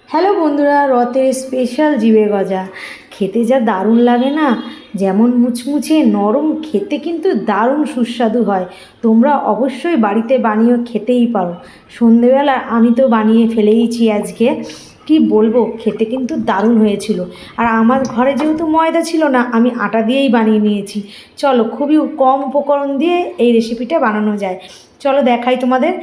Hello বন্ধুরা, রথের special জিভে গজা খেতে যা দারুণ লাগে না। যেমন মুচমুচে নরম, খেতে কিন্তু দারুণ সুস্বাদু হয়। তোমরা অবশ্যই বাড়িতে বানিয়ে খেতেই পারো। সন্ধেবেলা আমি তো বানিয়ে ফেলেইছি আজকে। কি বলবো, খেতে কিন্তু দারুণ হয়েছিল। আর আমার ঘরে যেহেতু ময়দা ছিল না, আমি আটা দিয়েই বানিয়ে নিয়েছি। চলো, খুবই কম উপকরণ দিয়ে এই রেসিপিটা বানানো যায়। চলো দেখাই তোমাদের।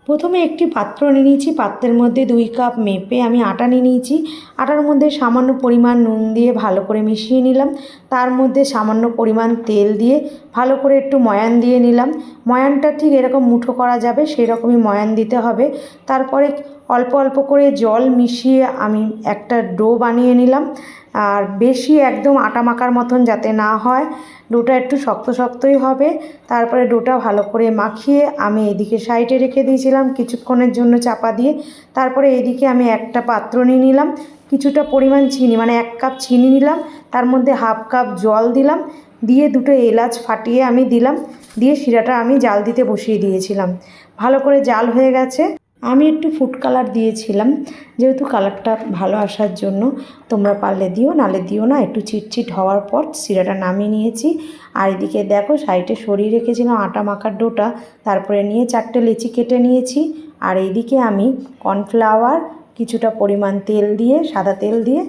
প্রথমে একটি পাত্র নিয়ে নিয়েছি, পাত্রের মধ্যে 2 কাপ মেপে আমি আটা নিয়ে নিয়েছি। আটার মধ্যে সামান্য পরিমাণ নুন দিয়ে ভালো করে মিশিয়ে নিলাম। তার মধ্যে সামান্য পরিমাণ তেল দিয়ে ভালো করে একটু ময়ান দিয়ে নিলাম। ময়ানটা ঠিক এরকম মুঠো করা যাবে সেই রকমই ময়ান দিতে হবে। তারপরে অল্প অল্প করে জল মিশিয়ে আমি একটা ডো বানিয়ে নিলাম। আর বেশি একদম আটা মাখার মতন যাতে না হয়, ডোটা একটু শক্ত শক্তই হবে। তারপরে ডোটা ভালো করে মাখিয়ে আমি এদিকে সাইডে রেখে দিয়েছিলাম কিছুক্ষণের জন্য চাপা দিয়ে। তারপরে এদিকে আমি একটা পাত্র নিয়ে নিলাম, কিছুটা পরিমাণ চিনি, মানে 1 কাপ চিনি নিলাম, তার মধ্যে 1/2 কাপ জল দিলাম, দিয়ে 2টো এলাচ ফাটিয়ে আমি দিলাম, দিয়ে শিরাটা আমি জাল দিতে বসিয়ে দিয়েছিলাম। ভালো করে জাল হয়ে গেছে। আমি একটু ফুড কালার দিয়েছিলাম, যেহেতু কালারটা ভালো আসার জন্য। তোমরা পারলে দিও, নালে দিও না। একটু চিটচিট হওয়ার পর শিরাটা নামিয়ে নিয়েছি। আর এদিকে দেখো, সাইডে সরিয়ে রেখেছিলাম আটা মাখার ডোটা, তারপরে নিয়ে 4টে লেচি কেটে নিয়েছি। আর এইদিকে আমি কর্নফ্লাওয়ার কিছুটা পরিমাণ তেল দিয়ে, সাদা তেল দিয়ে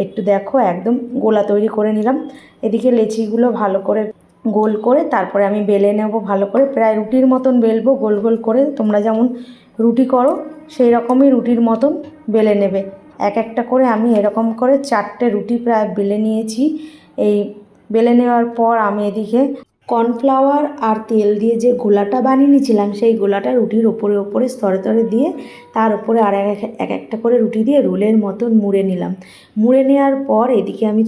একটু দেখো একদম গোলা তৈরি করে নিলাম। এদিকে লেচিগুলো ভালো করে গোল করে তারপরে আমি বেলে নেব ভালো করে, প্রায় রুটির মতন বেলবো গোল গোল করে। তোমরা যেমন রুটি করো সেই রকমই রুটির মতন বেলে নেবে। এক একটা করে আমি এরকম করে 4টে রুটি প্রায় বেলে নিয়েছি। এই বেলে নেওয়ার পর আমি এদিকে কর্নফ্লাওয়ার আর তেল দিয়ে যে গোলাটা বানিয়ে নিয়েছিলাম, সেই গোলাটা রুটির ওপরে ওপরে স্তরে স্তরে দিয়ে তার উপরে আর এক একটা করে রুটি দিয়ে রোলের মতন মুড়ে নিলাম। মুড়ে নেওয়ার পর এদিকে আমি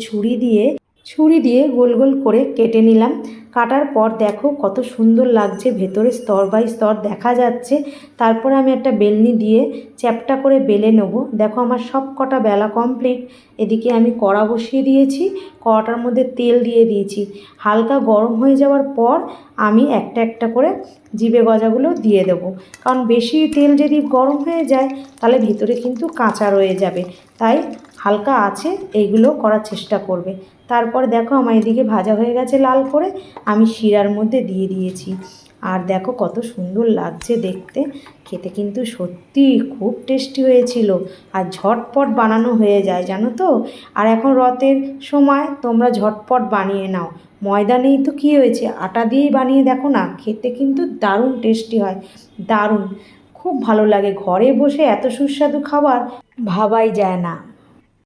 ছুরি দিয়ে গোল গোল করে কেটে নিলাম। কাটার পর দেখো কত সুন্দর লাগছে, ভেতরে স্তর বাই স্তর দেখা যাচ্ছে। তারপরে আমি একটা বেলনি দিয়ে চ্যাপটা করে বেলে নেব। দেখো আমার সব কটা বেলা কমপ্লিট। এদিকে আমি কড়া বসিয়ে দিয়েছি, কড়াটার মধ্যে তেল দিয়ে দিয়েছি। হালকা গরম হয়ে যাওয়ার পর আমি একটা একটা করে জিভে গজাগুলো দিয়ে দেবো, কারণ বেশি তেল যদি গরম হয়ে যায় তাহলে ভিতরে কিন্তু কাঁচা রয়ে যাবে। তাই হালকা আছে এইগুলো করার চেষ্টা করবে। তারপর দেখো আমার এদিকে ভাজা হয়ে গেছে লাল করে, আমি শিরার মধ্যে দিয়ে দিয়েছি। আর দেখো কত সুন্দর লাগছে দেখতে, খেতে কিন্তু সত্যি খুব টেস্টি হয়েছিল। আর ঝটপট বানানো হয়ে যায় জানো তো। আর এখন রথের সময় তোমরা ঝটপট বানিয়ে নাও। ময়দা নেই তো কী হয়েছে, আটা দিয়েই বানিয়ে দেখো না, খেতে কিন্তু দারুণ টেস্টি হয়, দারুণ। খুব ভালো লাগে, ঘরে বসে এত সুস্বাদু খাবার ভাবাই যায় না।